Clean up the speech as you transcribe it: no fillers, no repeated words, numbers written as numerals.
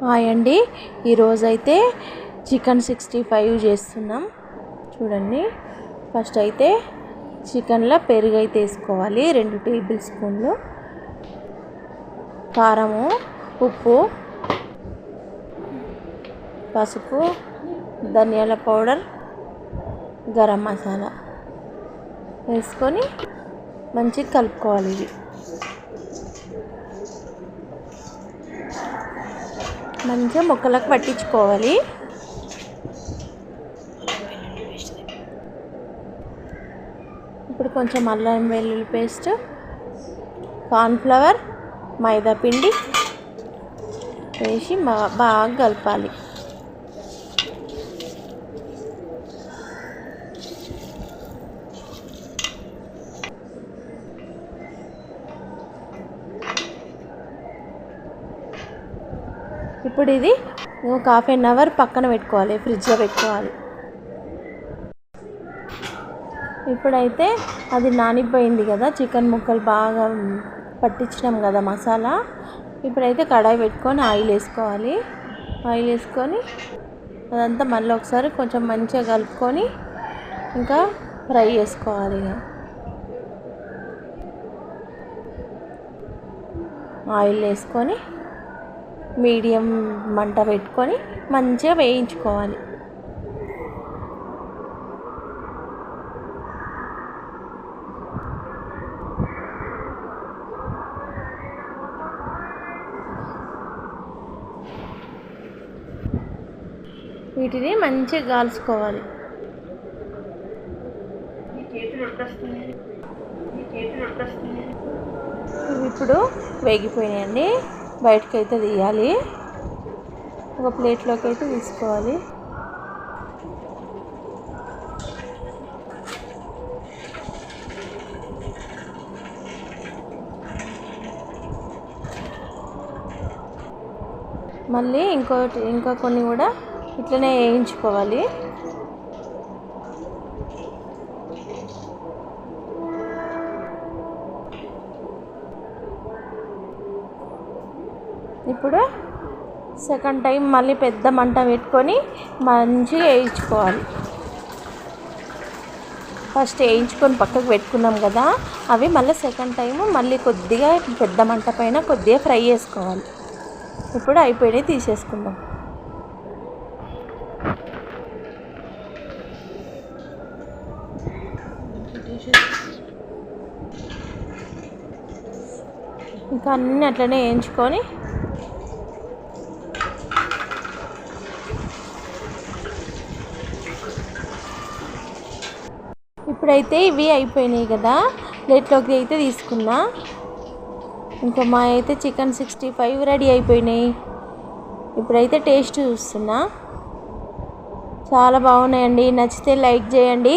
Hi అండి, ఈరోజైతే chicken 65 చేస్తున్నాం. చూడండి, ఫస్ట్ అయితే చికెన్లో పెరుగు అయితే వేసుకోవాలి. 2 టేబుల్ స్పూన్లు కారము, ఉప్పు, పసుపు, ధనియాల పౌడర్, గరం మసాలా వేసుకొని మంచిగా కలుపుకోవాలి. ఇది మంచిగా ముక్కలకు పట్టించుకోవాలి. ఇప్పుడు కొంచెం అల్లం వెల్లుల్లి పేస్ట్, కార్న్ఫ్లవర్, మైదా పిండి వేసి బాగా కలపాలి. ఇప్పుడు ఇది ఒక ½ పక్కన పెట్టుకోవాలి, ఫ్రిడ్జ్లో పెట్టుకోవాలి. ఇప్పుడైతే అది నానిపోయింది కదా, చికెన్ ముక్కలు బాగా పట్టించినాం కదా మసాలా. ఇప్పుడైతే కడాయి పెట్టుకొని ఆయిల్ వేసుకోవాలి. ఆయిల్ వేసుకొని అదంతా మళ్ళీ ఒకసారి కొంచెం మంచిగా కలుపుకొని ఇంకా ఫ్రై చేసుకోవాలి. ఆయిల్ వేసుకొని మీడియం మంట పెట్టుకొని మంచిగా వేయించుకోవాలి. వీటిని మంచిగా కాల్చుకోవాలి. ఇప్పుడు వేగిపోయినాయండి, బయటకు అయితే తీయాలి. ఒక ప్లేట్లోకి అయితే తీసుకోవాలి. మళ్ళీ ఇంకా కొన్ని కూడా ఇట్లనే వేయించుకోవాలి. ఇప్పుడు సెకండ్ టైం మళ్ళీ పెద్ద మంట పెట్టుకొని మంచిగా వేయించుకోవాలి. ఫస్ట్ వేయించుకొని పక్కకు పెట్టుకున్నాం కదా, అవి మళ్ళీ సెకండ్ టైం మళ్ళీ కొద్దిగా పెద్ద మంట పైన కొద్దిగా ఫ్రై చేసుకోవాలి. ఇప్పుడు అయిపోయినాయి, తీసేసుకుందాం. ఇంకా అన్నీ అట్లనే వేయించుకొని ఇప్పుడైతే ఇవి అయిపోయినాయి కదా, ప్లేట్లోకి అయితే తీసుకున్నా. ఇంకా మా అయితే చికెన్ 65 రెడీ అయిపోయినాయి. ఇప్పుడైతే టేస్ట్ చూస్తున్నా. చాలా బాగున్నాయండి. నచ్చితే లైక్ చేయండి.